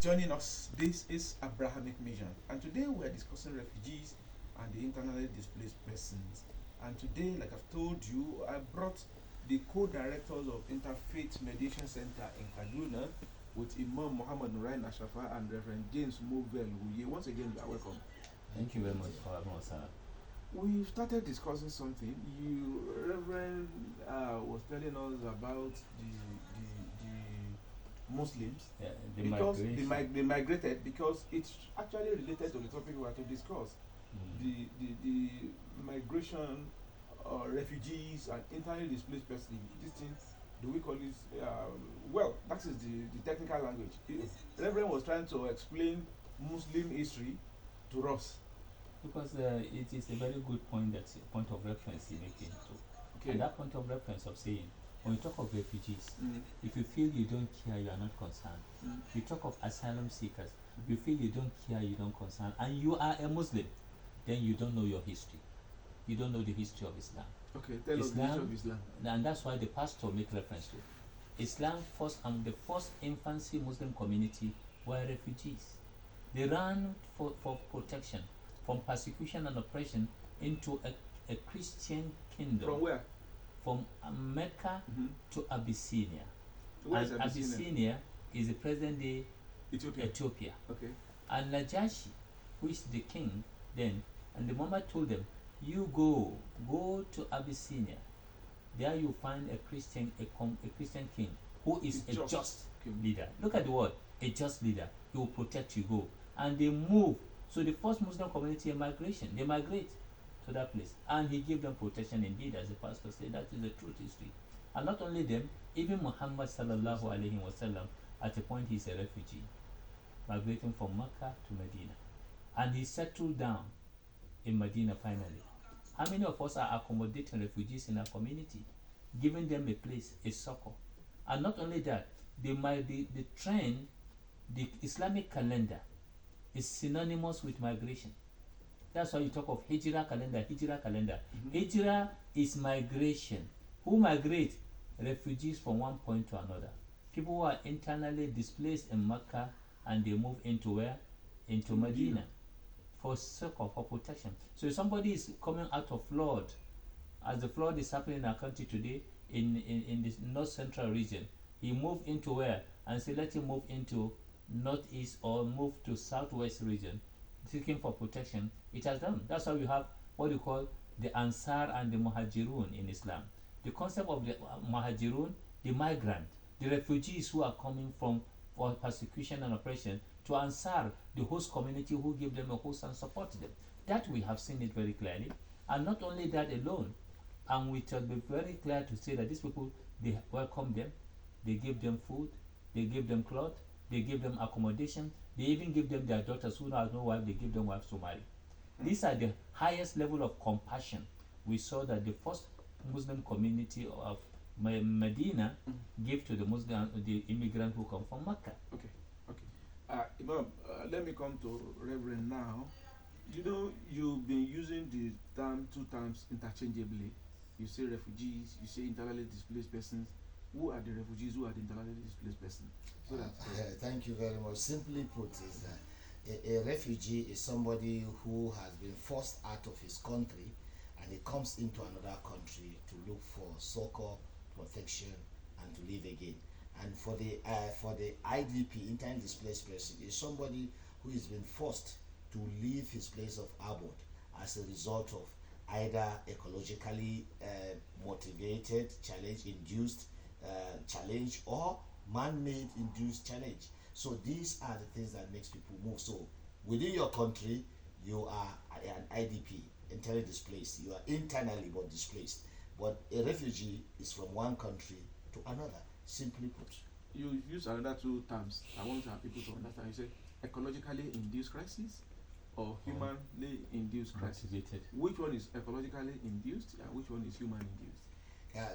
joining us. This is Abrahamic Mission, and today we are discussing refugees and the internally displaced persons. And today, like I've told you, I brought the co-directors of Interfaith Mediation Center in Kaduna with Imam Muhammad Nurain Ashafa and Reverend James Movell. Once again, you are welcome. Thank you very much for having us, sir. We started discussing something. Reverend, was telling us about the Muslims, Yeah, because they migrated, because it's actually related to the topic we are to discuss. The migration, refugees and internally displaced persons. This thing, do we call this? Well, that is the technical language. Reverend was trying to explain Muslim history to us. Because it is a very good point, that's a point of reference you're making too. Okay. And that point of reference of saying, when you talk of refugees, if you feel you don't care, you are not concerned. You talk of asylum seekers, you feel you don't care, you don't concern, and you are a Muslim, then you don't know your history. You don't know the history of Islam. Okay, tell us the history of Islam. And that's why the pastor make reference to Islam first, and the first infancy Muslim community were refugees. They ran for protection from persecution and oppression into a Christian kingdom. From where? From Mecca to Abyssinia. Where is And Abyssinia? is the present day Ethiopia. Okay. And Najashi, who is the king then, and the Muhammad told them, you go to Abyssinia. There you find a Christian king who is a just leader. Look at the word, a just leader. He will protect you. Go. And they move. So the first Muslim community migration, they migrate to that place, and he gave them protection indeed, as the pastor said. That is the truth history. And not only them, even Muhammad sallallahu alaihi wasallam, at a point he's a refugee, migrating from Mecca to Medina, and he settled down in Medina finally. How many of us are accommodating refugees in our community, giving them a place, a succor? And not only that, the trend, the Islamic calendar is synonymous with migration. That's why you talk of Hijrah calendar. Hijrah is migration. Who migrate? Refugees from one point to another. People who are internally displaced in Mecca and they move into where? Into Medina for protection. So if somebody is coming out of flood, as the flood is happening in our country today, in this north central region, he moved into where? And say, let him move into northeast or move to southwest region, seeking for protection. It has done. That's why we have what you call the Ansar and the Muhajirun in Islam. The concept of the Muhajirun, the migrant, the refugees who are coming for persecution and oppression, to Ansar, the host community who give them a host and support them. That we have seen it very clearly. And not only that alone, and we shall be very clear to say that these people, they welcome them, they give them food, they give them cloth, they give them accommodation, they even give them their daughters who have no wife, they give them wives to marry. These are the highest level of compassion. We saw that the first Muslim community of Medina gave to the immigrant who come from Mecca. Okay. Imam, let me come to Reverend now. You know, you've been using the two terms interchangeably. You say refugees, you say internally displaced persons. Who are the refugees? Who are the internally displaced persons? So thank you very much. Simply put, is that a refugee is somebody who has been forced out of his country and he comes into another country to look for succor, protection, and to live again. And for the IDP, internally displaced person, is somebody who has been forced to leave his place of abode as a result of either ecologically motivated, challenge-induced challenge, or man-made induced challenge. So these are the things that makes people move. So within your country, you are an IDP, internally displaced. You are internally but displaced. But a refugee is from one country to another, simply put. You use another two terms. I want our people to understand. You say ecologically induced crisis or humanly induced crisis. Which one is ecologically induced and which one is human induced?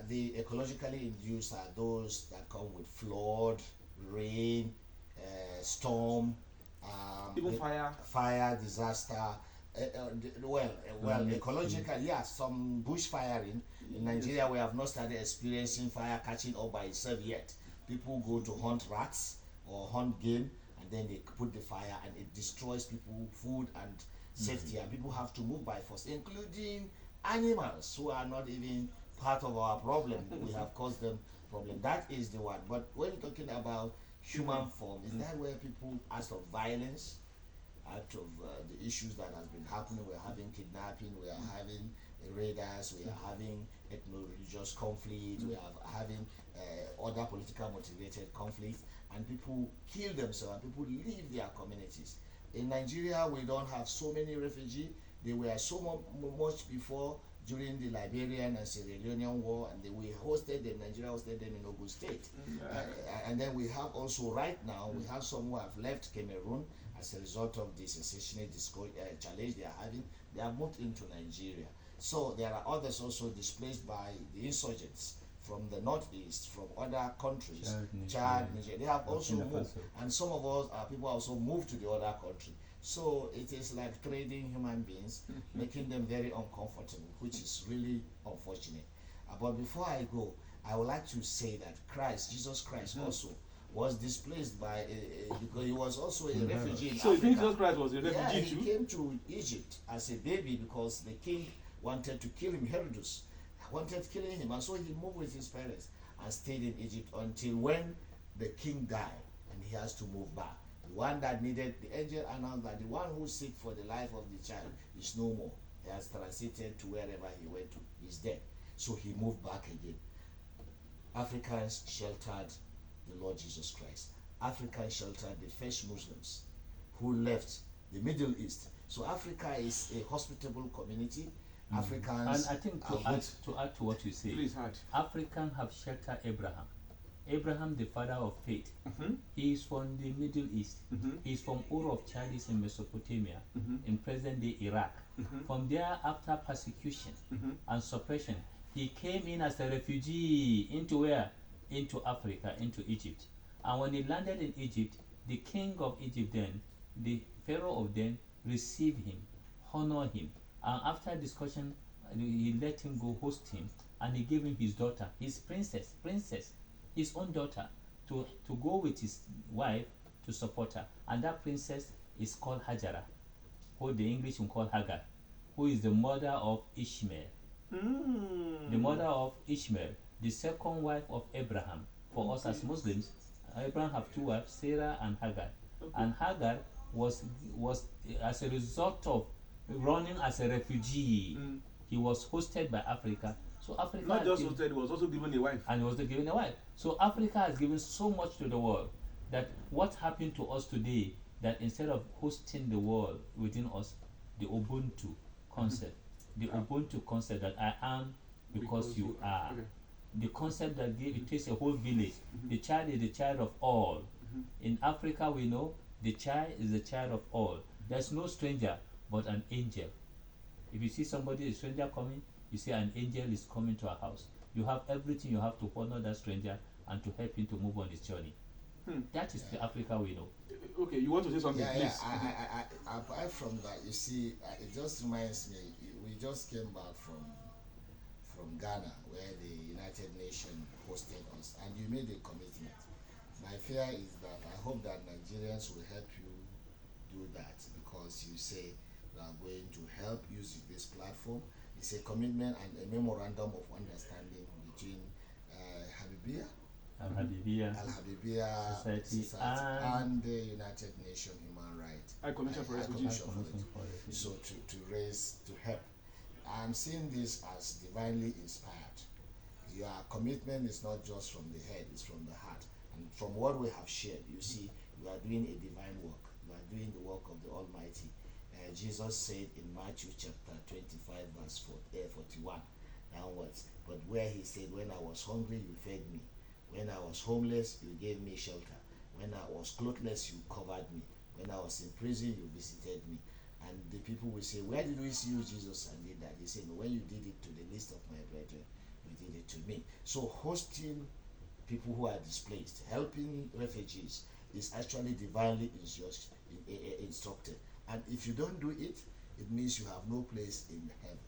The ecologically induced are those that come with flood, rain, storm, even fire, disaster. Ecologically, some bush firing in Nigeria. We have not started experiencing fire catching up by itself yet. People go to hunt rats or hunt game, and then they put the fire and it destroys people, food and safety, and people have to move by force, including animals who are not even part of our problem. We have caused them problem. That is the one. But when you're talking about human form, is that where people, out of violence, out of the issues that has been happening, we're having kidnapping, we are having raiders, we are having ethno-religious conflict, we are having other political motivated conflicts, and people kill themselves and people leave their communities. In Nigeria, we don't have so many refugees. They were so much before, during the Liberian and Sierra Leonean war, and we hosted them. Nigeria hosted them in Ogun State. And then we have also right now, we have some who have left Cameroon as a result of the secessionist challenge they are having. They have moved into Nigeria. So there are others also displaced by the insurgents from the northeast, from other countries, Chad, Niger. They have also moved, and some of us, people also moved to the other country. So it is like trading human beings, making them very uncomfortable, which is really unfortunate. But before I go, I would like to say that Jesus Christ also was displaced by, because he was also a refugee in Africa. So you think Jesus Christ was a refugee Yeah, too? he came to Egypt as a baby because the king wanted to kill him. Herodus wanted killing him, and so he moved with his parents and stayed in Egypt until when the king died and he has to move back. The one that needed, the angel announced that the one who seek for the life of the child is no more. He has transited to wherever he went to. He's dead. So he moved back again. Africans sheltered the Lord Jesus Christ. Africans sheltered the first Muslims who left the Middle East. So Africa is a hospitable community. Africans, and I think to add to what you say, Africans have sheltered Abraham. Abraham, the father of faith, he is from the Middle East. He is from Ur of Chaldees in Mesopotamia, in present-day Iraq. From there, after persecution and suppression, he came in as a refugee into where? Into Africa, into Egypt. And when he landed in Egypt, the king of Egypt then, the Pharaoh of then, received him, honored him. And after discussion, he let him go host him, and he gave him his daughter, his princess, his own daughter, to go with his wife to support her. And that princess is called Hajara, who the English will call Hagar, who is the mother of Ishmael. The mother of Ishmael, the second wife of Abraham. For us as Muslims, Abraham have two wives, Sarah and Hagar. And Hagar was as a result of running as a refugee, he was hosted by Africa. So Africa not just hosted, he was also given a wife. And he was given a wife. So Africa has given so much to the world that what happened to us today, that instead of hosting the world within us, the Ubuntu concept, Ubuntu concept that I am because you are. The concept that it takes a whole village. The child is the child of all. In Africa, we know the child is the child of all. There's no stranger but an angel. If you see somebody, a stranger coming, you say an angel is coming to our house. You have everything you have to honor that stranger and to help him to move on his journey. That is the Africa we know. Okay, you want to say something, please? I apart from that, you see, it just reminds me, we just came back from Ghana, where the United Nations hosted us, and you made a commitment. My fear is that I hope that Nigerians will help you do that, because you say we are going to help use this platform. It's a commitment and a memorandum of understanding between AL-HABIBIYYAH Society and the United Nations Human Rights Commission for Refugees. So to help. I'm seeing this as divinely inspired. Your commitment is not just from the head, it's from the heart. And from what we have shared, you see, you are doing a divine work. You are doing the work of the Almighty. Jesus said in Matthew chapter 25 verse 41 downwards, but where he said, when I was hungry, you fed me. When I was homeless, you gave me shelter. When I was clothless, you covered me. When I was in prison, you visited me. And the people will say, where did we see you, Jesus, and did that? He said, no, when you did it to the least of my brethren, you did it to me. So hosting people who are displaced, helping refugees, is actually divinely instructed. And if you don't do it, it means you have no place in heaven.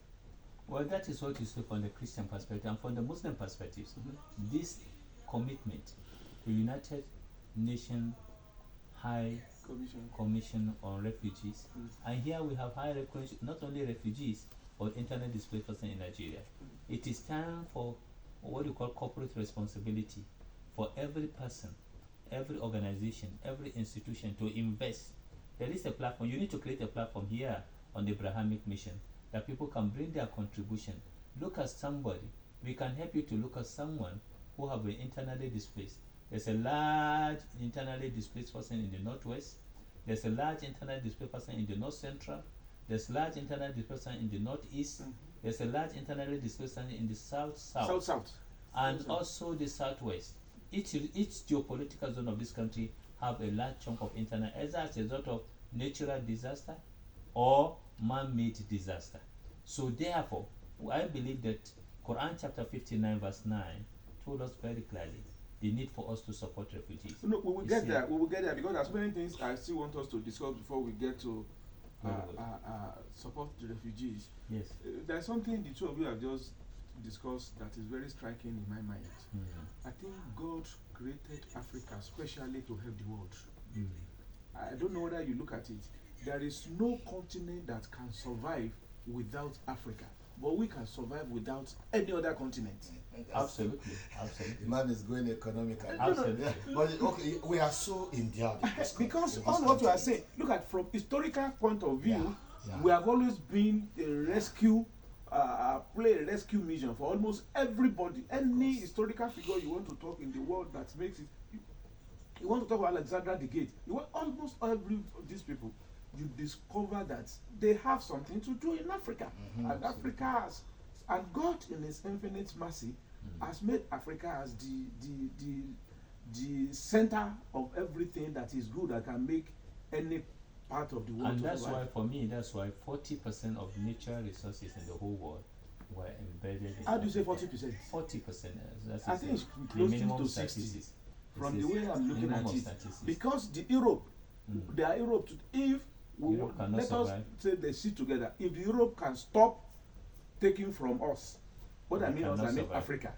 Well, that is what you say from the Christian perspective. And from the Muslim perspective, this commitment to United Nations High Commission on Refugees. And here we have high recognition, not only refugees, but internet displaced persons in Nigeria. It is time for what you call corporate responsibility for every person, every organization, every institution to invest. There is a platform. You need to create a platform here on the Abrahamic mission that people can bring their contribution. Look at somebody. We can help you to look at someone who have been internally displaced. There's a large internally displaced person in the northwest. There's a large internally displaced person in the north central. There's a large internally displaced person in the northeast. There's a large internally displaced person in the south, and also the southwest. Each geopolitical zone of this country have a large chunk of internal, either as a result of natural disaster or man-made disaster. So therefore, I believe that Quran chapter 59 verse 9 told us very clearly the need for us to support refugees. No, we will get there. We will get there because there's many things I still want us to discuss before we get to support the refugees. Yes. There's something the two of you have just discussed that is very striking in my mind. I think God created Africa specially to help the world. I don't know whether you look at it. There is no continent that can survive without Africa, but we can survive without any other continent. Absolutely. The man is going economical. Absolutely. But okay, we are so endowed because all what you are saying, look at from historical point of view, we have always been a rescue play a rescue mission for almost everybody. Any historical figure you want to talk in the world that makes it, you want to talk about Alexander the Great, you want almost every of these people, you discover that they have something to do in Africa. And Africa has, and God in his infinite mercy has made Africa as the center of everything that is good, that can make any part of the world. And that's why, for me, that's why 40% of natural resources in the whole world were embedded in How do you say Africa. 40%? 40%. That's I think it's close to 60. From the way I'm looking at it, because the Europe, they are Europe. If we Europe cannot let us survive. say they sit together, if the Europe can stop taking from us, what I They mean us, cannot I mean survive. Africa,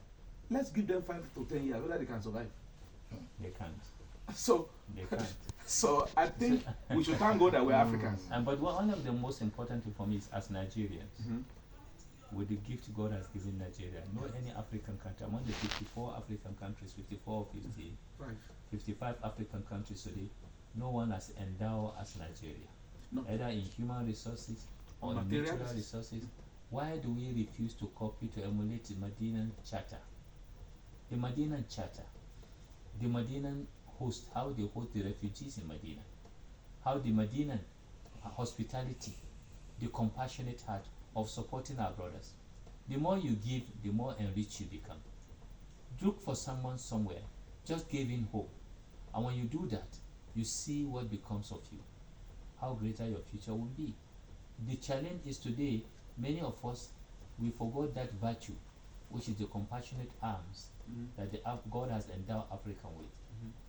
let's give them 5 to 10 years whether they can survive. They can't. So, They can't. so I think we should thank God that we're Africans. And but one of the most important thing for me is, as Nigerians, with the gift God has given Nigeria, no any African country among the 54 African countries, 54 or 50, 55 African countries today, no one has endowed as Nigeria, either in human resources or in natural resources. Why do we refuse to copy, to emulate the Medinan Charter? The Medinan Charter, the Medinan host, how they host the refugees in Medina, how the Medinan hospitality, the compassionate heart of supporting our brothers. The more you give, the more enriched you become. Look for someone somewhere, just give him hope. And when you do that, you see what becomes of you, how greater your future will be. The challenge is today, many of us, we forgot that virtue, which is the compassionate arms that God has endowed Africa with.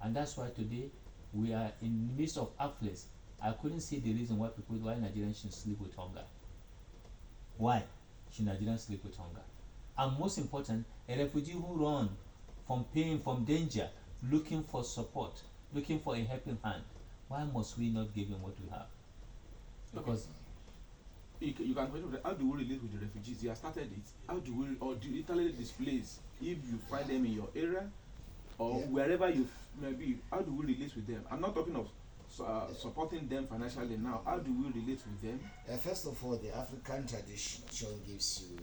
And that's why today we are in the midst of affluence. I couldn't see the reason why Nigerians should sleep with hunger. Why should Nigerians sleep with hunger? And most important, a refugee who runs from pain, from danger, looking for support, looking for a helping hand. Why must we not give him what we have? Because you can question, how do we relate with the refugees? They have started it. How do we, or do you totally displace if you find them in your area or wherever you may be? How do we relate with them? I'm not talking of supporting them financially now. How do we relate with them? First of all, the African tradition gives you,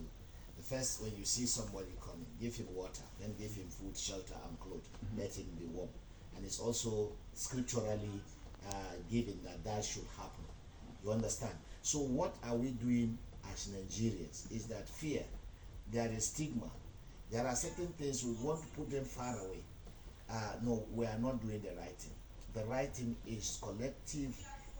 first when you see somebody coming, give him water, then give him food, shelter, and clothes. Let him be warm. And it's also scripturally given that should happen. You understand? So what are we doing as Nigerians is that fear, there is stigma, there are certain things we want to put them far away. No, we are not doing the right thing. The right thing is collective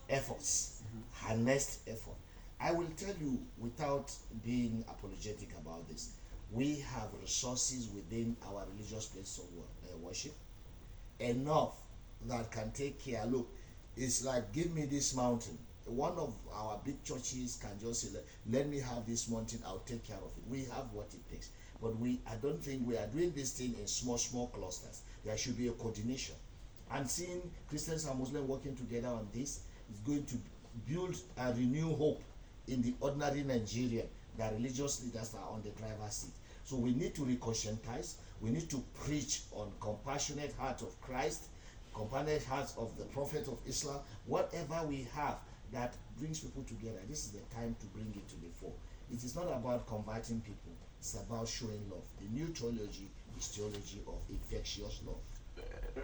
efforts, harnessed effort. I will tell you, without being apologetic about this, we have resources within our religious place of worship, enough that can take care. Look, it's like, give me this mountain. One of our big churches can just say, let me have this mountain, I'll take care of it. We have what it takes. But I don't think we are doing this thing in small clusters. There should be a coordination. And seeing Christians and Muslims working together on this is going to build and renew hope in the ordinary Nigerian that religious leaders are on the driver's seat. So we need to reconscientize. We need to preach on compassionate heart of Christ, compassionate heart of the Prophet of Islam. Whatever we have that brings people together, this is the time to bring it to the fore. It is not about converting people. It's about showing love. The new theology is theology of infectious love.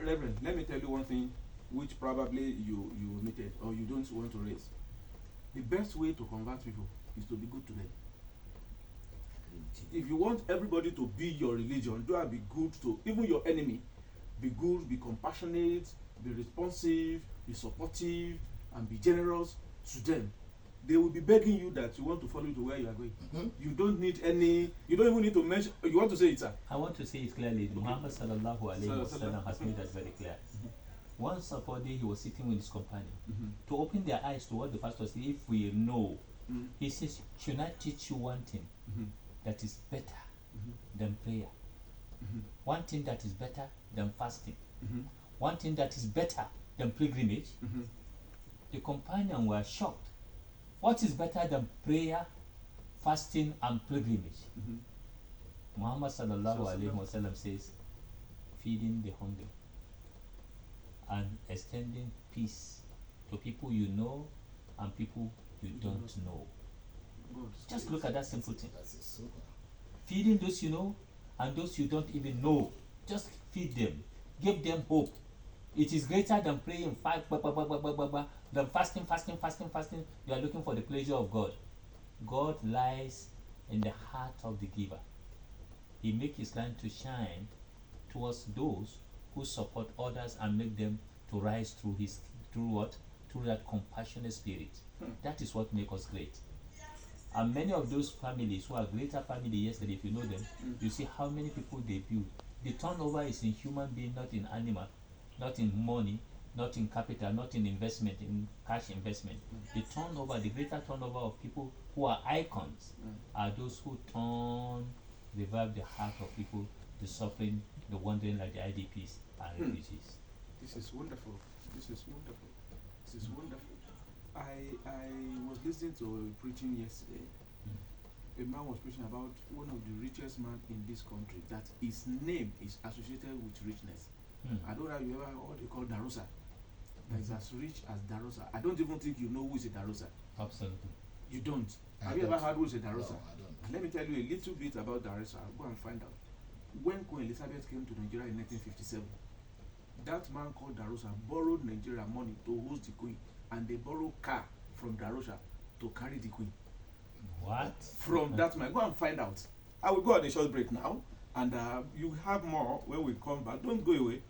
Reverend, let me tell you one thing which probably you omitted or you don't want to raise. The best way to convert people is to be good to them. If you want everybody to be your religion, do and be good to even your enemy. Be good, be compassionate, be responsive, be supportive, and be generous to them. They will be begging you that you want to follow to where you are going. You don't need any, you don't even need to mention, you want to say it, sir? I want to say it clearly. Muhammad sallallahu alayhi wa sallam has made that very clear. Once upon a day, he was sitting with his companion to open their eyes to what the pastor said. If we know, he says, should I teach you one thing that is better than prayer? One thing that is better than fasting? One thing that is better than pilgrimage? The companion were shocked. What is better than prayer, fasting, and pilgrimage? Muhammad sallallahu alayhi wa sallam says, feeding the hungry and extending peace to people you know and people you don't know. Just look at that simple thing. Feeding those you know and those you don't even know. Just feed them. Give them hope. It is greater than praying, than fasting. You are looking for the pleasure of God. God lies in the heart of the giver. He makes his light to shine towards those who support others and make them to rise through through that compassionate spirit. That is what makes us great. And many of those families who are greater family yesterday, if you know them, you see how many people they build. The turnover is in human being, not in animal, not in money, not in capital, not in investment, in cash investment. The turnover, the greater turnover of people who are icons are those who revive the heart of people, the suffering, the wandering like the IDPs and refugees. This is wonderful. This is wonderful. This is wonderful. I was listening to a preaching yesterday. A man was preaching about one of the richest men in this country, that his name is associated with richness. I don't know if you ever heard what they call Darosa. That is as rich as Darosa. I don't even think you know who is a Darosa. Absolutely. You don't. Have you ever heard who is a Darosa? No, I don't. Let me tell you a little bit about Darosa. Go and find out. When Queen Elizabeth came to Nigeria in 1957, that man called Darosa borrowed Nigeria money to host the Queen, and they borrowed car from Darosa to carry the Queen. What? From that man. Go and find out. I will go on a short break now, and you have more when we come back. Don't go away.